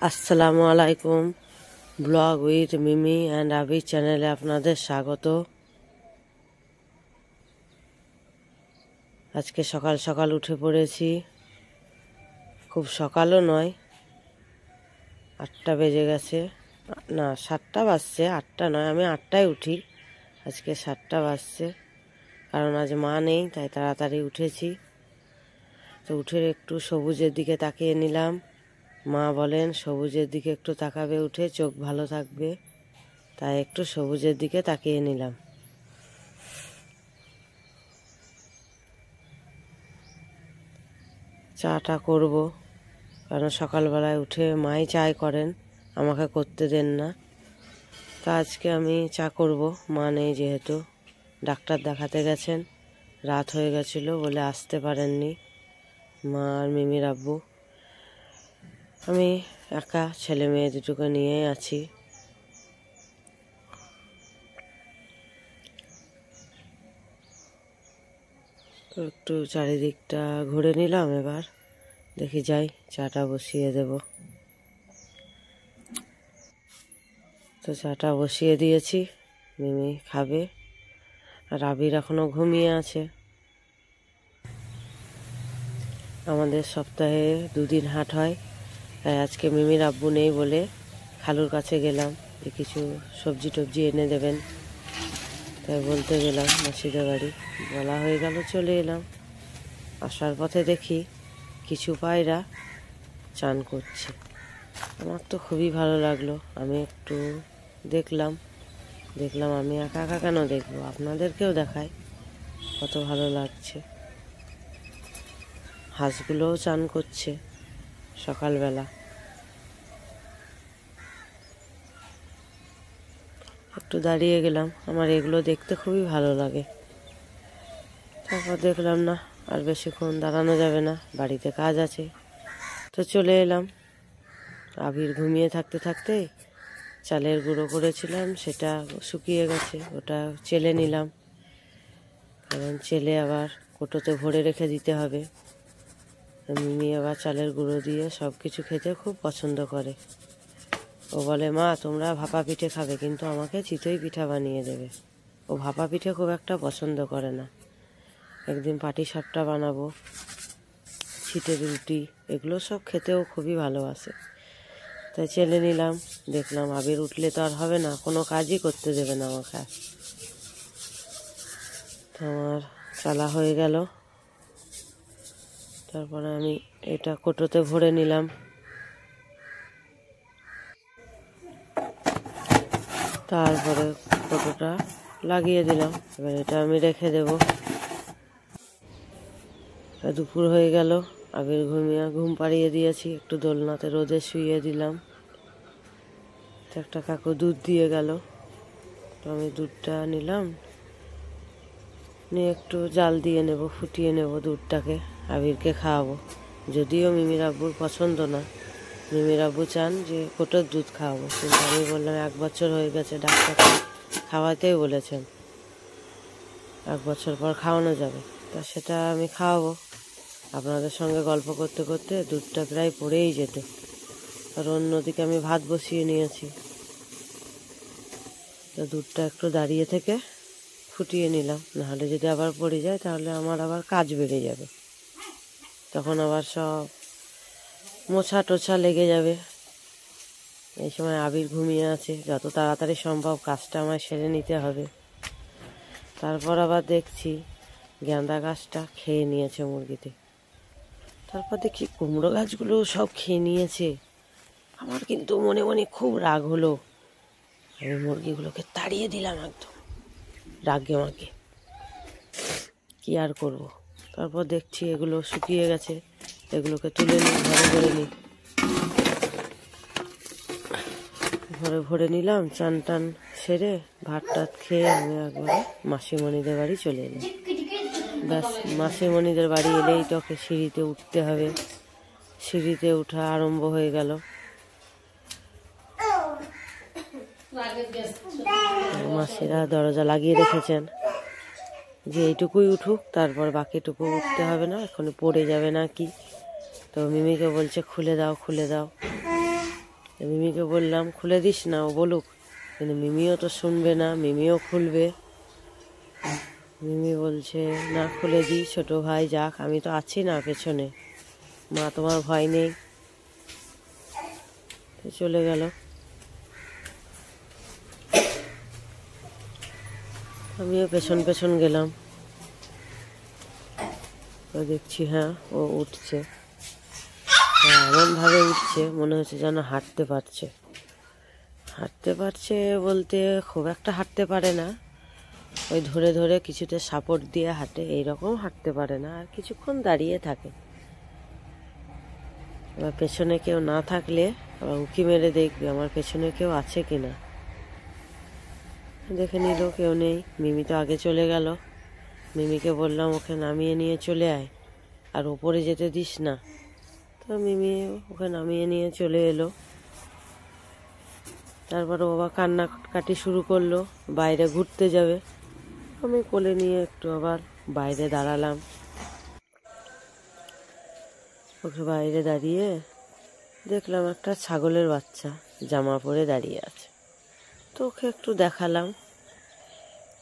আসসালামু আলাইকুম। Blog with Mimi and আবি চ্যানেলে আপনাদের স্বাগত। আজকে সকাল সকাল উঠে পড়েছি। খুব সকালও নয়, 8টা বেজে গেছে, না 7টা বাজছে, 8টা নয়, আমি 8টায় উঠি। আজকে 7টা বাজছে, কারণ আজ মা নেই, তাই তাড়াতাড়ি উঠেছি। তো উঠে একটু সবুজের দিকে তাকিয়ে নিলাম। মা বলেন সবুজের দিকে একটু তাকাবে, উঠে চোখ ভালো থাকবে, তাই একটু সবুজের দিকে তাকিয়ে নিলাম। চাটা করব, কারণ সকালবেলায় উঠে মাই চাই করেন, আমাকে করতে দেন না। তা আজকে আমি চা করব। মা নেই যেহেতু, ডাক্তার দেখাতে গেছেন, রাত হয়ে গেছিল বলে আসতে পারেননি মা আর মিমির আব্বু। আমি একা, ছেলে মেয়ে দুটোকে নিয়ে আছি। তো একটু চারিদিকটা ঘুরে নিলাম, এবার দেখি যাই চাটা বসিয়ে দেব। তো চাটা বসিয়ে দিয়েছি, মিমি খাবে, আর আবির এখনো ঘুমিয়ে আছে। আমাদের সপ্তাহে 2 দিন হাট হয়, তাই আজকে মিমির আব্বু নেই বলে খালুর কাছে গেলাম যে কিছু সবজি টবজি এনে দেবেন, তাই বলতে গেলাম মাসিদের বাড়ি। বলা হয়ে গেল, চলে এলাম। আসার পথে দেখি কিছু পায়রা চান করছে। আমার তো খুবই ভালো লাগলো। আমি একটু দেখলাম আমি একা একা কেন দেখবো, আপনাদেরকেও দেখাই কত ভালো লাগছে। হাঁসগুলোও চান করছে সকালবেলা। একটু দাঁড়িয়ে গেলাম, আমার এগুলো দেখতে খুবই ভালো লাগে। তারপর দেখলাম না আর বেশিক্ষণ দাঁড়ানো যাবে না, বাড়িতে কাজ আছে, তো চলে এলাম। আবির ঘুমিয়ে থাকতে থাকতে চালের গুঁড়ো করেছিলাম, সেটা শুকিয়ে গেছে, ওটা চেলে নিলাম, কারণ চেলে আবার কোটোতে ভরে রেখে দিতে হবে। মিমি আবার চালের গুঁড়ো দিয়ে সব কিছু খেতে খুব পছন্দ করে। ও বলে, মা তোমরা ভাপা পিঠে খাবে, কিন্তু আমাকে চিতই পিঠা বানিয়ে দেবে। ও ভাপা পিঠে খুব একটা পছন্দ করে না। একদিন পাটিসাপটা বানাবো, ছিটের রুটি, এগুলো সব খেতেও খুবই ভালোবাসে। তাই চেলে নিলাম। দেখলাম আবির উঠলে তো আর হবে না, কোনো কাজই করতে দেবে না আমাকে। তো আমার চালা হয়ে গেল। তারপরে আমি এটা কোটোতে ভরে নিলাম। তারপরে কোটোটা লাগিয়ে দিলাম। এবার এটা আমি রেখে দেব। দুপুর হয়ে গেল, আবির ঘুম পাড়িয়ে দিয়েছি, একটু দোলনাতে রোদে শুইয়ে দিলাম। তো একটা কাকু দুধ দিয়ে গেল, তো আমি দুধটা নিলাম, নিয়ে একটু জাল দিয়ে নেব, ফুটিয়ে নেব দুধটাকে, আবিরকে খাওয়াবো। যদিও মিমির আব্বুর পছন্দ না, মিমির আব্বু চান যে কোটোর দুধ খাওয়াবো, কিন্তু আমি বললাম 1 বছর হয়ে গেছে, ডাক্তার খাওয়াতেই বলেছেন, 1 বছর পর খাওয়ানো যাবে, তা সেটা আমি খাওয়াবো। আপনাদের সঙ্গে গল্প করতে করতে দুধটা প্রায় পড়েই যেত, আর অন্যদিকে আমি ভাত বসিয়ে নিয়েছি। তো দুধটা একটু দাঁড়িয়ে থেকে ফুটিয়ে নিলাম, নাহলে যদি আবার পড়ে যায় তাহলে আমার আবার কাজ বেড়ে যাবে, তখন আবার সব মোছা টোছা লেগে যাবে। এই সময় আবির ঘুমিয়ে আছে, যত তাড়াতাড়ি সম্ভব কাজটা আমায় সেরে নিতে হবে। তারপর আবার দেখছি গেঁদা গাছটা খেয়ে নিয়েছে মুরগিতে। তারপর দেখি কুমড়ো গাছগুলো সব খেয়ে নিয়েছে। আমার কিন্তু মনে মনে খুব রাগ হলো, আমি মুরগিগুলোকে তাড়িয়ে দিলাম একদম রাগে মাগে। কি আর করব। তারপর দেখছি এগুলো শুকিয়ে গেছে, এগুলোকে তুলে নিই, ঘরে ভরে নিই। ঘরে ভরে নিলাম, চান টান সেরে ভাত টাত খেয়ে আমি একবারে মাসিমণিদের বাড়ি চলে এলাম। ব্যাস, মাসিমণিদের বাড়ি এলেই তোকে সিঁড়িতে উঠতে হবে। সিঁড়িতে ওঠা আরম্ভ হয়ে গেল। মাসিরা দরজা লাগিয়ে রেখেছেন যে এইটুকুই উঠুক, তারপর বাকিটুকু উঠতে হবে না, এখন পড়ে যাবে না কি। তো মিমিকে বলছে খুলে দাও খুলে দাও। মিমিকে বললাম খুলে দিস না, ও বলুক, কিন্তু মিমিও তো শুনবে না, মিমিও খুলবে। মিমি বলছে না খুলে দিই, ছোটো ভাই যাক, আমি তো আছি না পেছনে, মা তোমার ভয় নেই। তো চলে গেল। আমিও পেছন পেছন গেলাম। তো দেখছি হ্যাঁ ও উঠছে, এমনভাবে উঠছে মনে হচ্ছে যেন হাঁটতে পারছে। হাঁটতে পারছে বলতে খুব একটা হাঁটতে পারে না, ওই ধরে ধরে কিছুতে সাপোর্ট দিয়ে হাঁটে, এইরকম হাঁটতে পারে না, আর কিছুক্ষণ দাঁড়িয়ে থাকে। এবার পেছনে কেউ না থাকলে আবার উঁকি মেরে দেখবে আমার পেছনে কেউ আছে কিনা। দেখে নিল কেউ নেই। মিমি তো আগে চলে গেল। মিমিকে বললাম ওকে নামিয়ে নিয়ে চলে আয়, আর ওপরে যেতে দিস না। তো মিমি ওকে নামিয়ে নিয়ে চলে এলো। তারপর ও আবার কান্নাকাটি শুরু করলো, বাইরে ঘুরতে যাবে। আমি কোলে নিয়ে একটু আবার বাইরে দাঁড়ালাম। ওকে বাইরে দাঁড়িয়ে দেখলাম একটা ছাগলের বাচ্চা জামা পরে দাঁড়িয়ে আছে। তো ওকে একটু দেখালাম।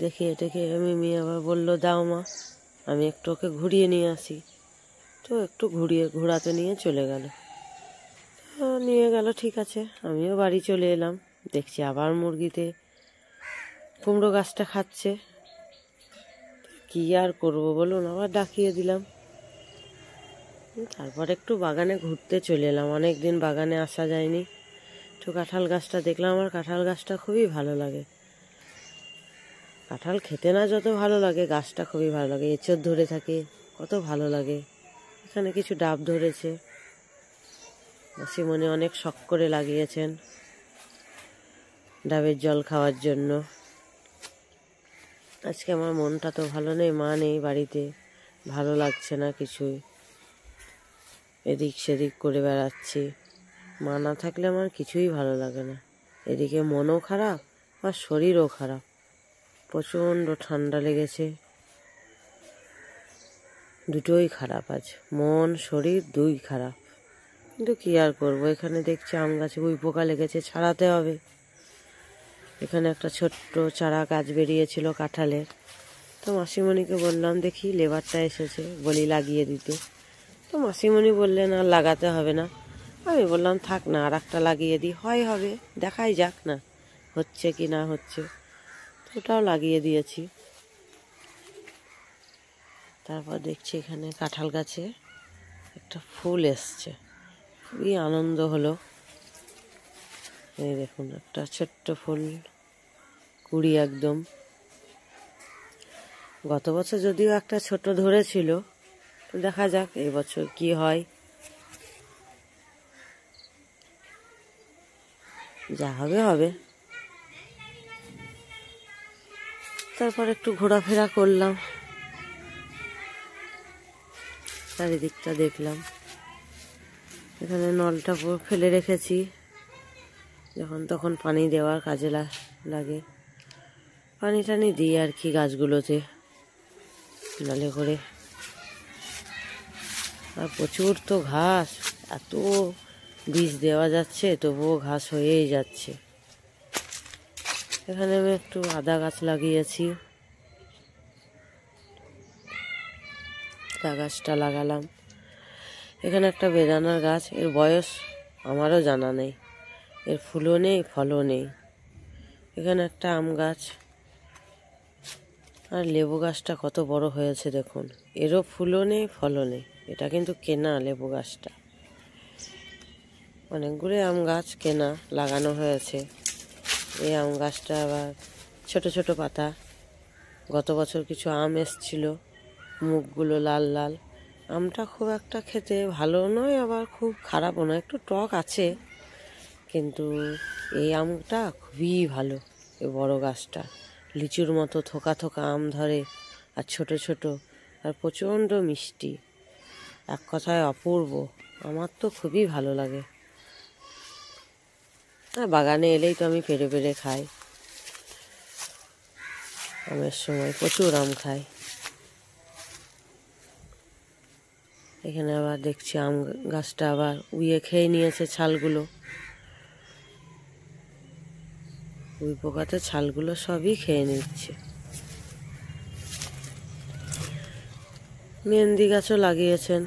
দেখিয়ে টেকে মিমি আবার বলল দাও মা, আমি একটু ওকে ঘুরিয়ে নিয়ে আসি। তো একটু ঘোরাতে নিয়ে চলে গেল। নিয়ে গেল, ঠিক আছে। আমিও বাড়ি চলে এলাম। দেখছি আবার মুরগিতে কুমড়ো গাছটা খাচ্ছে। কি আর করবো বলুন, আবার ডাকিয়ে দিলাম। তারপর একটু বাগানে ঘুরতে চলে এলাম, অনেক দিন বাগানে আসা যায়নি। তো কাঁঠাল গাছটা দেখলাম, আমার কাঁঠাল গাছটা খুবই ভালো লাগে। কাঁঠাল খেতে না যত ভালো লাগে, গাছটা খুবই ভালো লাগে, এঁচোড় ধরে থাকে, কত ভালো লাগে। এখানে কিছু ডাব ধরেছে, মাসিমণি অনেক শখ করে লাগিয়েছেন ডাবের জল খাওয়ার জন্য। আজকে আমার মনটা তো ভালো নেই, মা নেই বাড়িতে, ভালো লাগছে না কিছুই, এদিক সেদিক করে বেড়াচ্ছি। মা না থাকলে আমার কিছুই ভালো লাগে না। এদিকে মনও খারাপ আর শরীরও খারাপ, প্রচণ্ড ঠান্ডা লেগেছে, দুটোই খারাপ। আজ মন শরীর দুই খারাপ, কিন্তু কী আর করবো। এখানে দেখছি আম গাছে উই পোকা লেগেছে, ছাড়াতে হবে। এখানে একটা ছোট্ট চারা গাছ বেরিয়েছিল কাঁঠালের। তো মাসিমণিকে বললাম দেখি, লেবারটা এসেছে, বলি লাগিয়ে দিতে। তো মাসিমণি বললেন আর লাগাতে হবে না। আমি বললাম থাক না, আর একটা লাগিয়ে দিই, হয় হবে, দেখাই যাক না হচ্ছে কি না হচ্ছে। তো ওটাও লাগিয়ে দিয়েছি। তারপর দেখছি এখানে কাঁঠাল গাছে একটা ফুল এসছে, খুবই আনন্দ হলো। এই দেখুন একটা ছোট্ট ফুল, কুড়ি একদম। গত বছর যদিও একটা ছোট ধরেছিল, দেখা যাক এই বছর কি হয়। যা হবে হবে। তারপর একটু ঘোরাফেরা করলাম, চারিদিকটা দেখলাম। এখানে নলটা ফেলে রেখেছি, যখন তখন পানি দেওয়ার কাজে লাগে। পানি টানি দিই আর কি গাছগুলোতে, নালে করে। আর প্রচুর তো ঘাস, এত বীজ দেওয়া যাচ্ছে তবুও ঘাস হয়েই যাচ্ছে। এখানে আমি একটু আদা গাছ লাগিয়েছি, আদা গাছটা লাগালাম। এখানে একটা বেদানার গাছ, এর বয়স আমারও জানা নেই, এর ফুলও নেই ফলও নেই। এখানে একটা আম গাছ, আর লেবু গাছটা কত বড় হয়েছে দেখুন, এরও ফুলও নেই ফলও নেই। এটা কিন্তু কেনা লেবু গাছটা। অনেকগুলো আম গাছ কেনা লাগানো হয়েছে। এই আম গাছটা আবার ছোট ছোট পাতা। গত বছর কিছু আম এসছিল, মুখগুলো লাল লাল। আমটা খুব একটা খেতে ভালো নয়, আবার খুব খারাপও নয়, একটু টক আছে, কিন্তু এই আমটা খুবই ভালো। এই বড় গাছটা লিচুর মতো থোকা থোকা আম ধরে, আর ছোট ছোট, আর প্রচণ্ড মিষ্টি, এক কথায় অপূর্ব। আমার তো খুবই ভালো লাগে। আর বাগানে এলেই তো আমি পেরে পেরে খাই, আমের সময় প্রচুর আম খাই। এখানে আবার দেখছি আম গাছটা আবার উইয়ে খেয়ে নিয়েছে ছালগুলো। উই পোকাতে ছালগুলো সবই খেয়ে নিচ্ছে। মেহেন্দি গাছও লাগিয়েছেন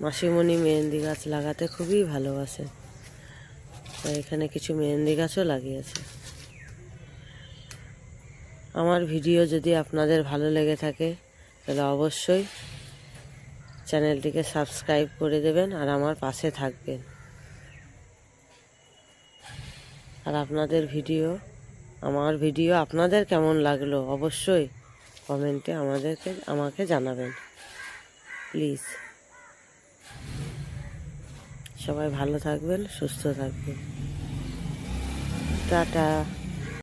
মাসিমণি, মেহেন্দি গাছ লাগাতে খুবই ভালোবাসেন, তাই এখানে কিছু মেহেন্দি গাছও লাগিয়েছে। আমার ভিডিও যদি আপনাদের ভালো লেগে থাকে তাহলে অবশ্যই চ্যানেলটিকে সাবস্ক্রাইব করে দেবেন আর আমার পাশে থাকবেন। আর আমার ভিডিও আপনাদের কেমন লাগলো অবশ্যই কমেন্টে আমাকে জানাবেন প্লিজ। সবাই ভালো থাকবেন, সুস্থ থাকবেন। টাটা।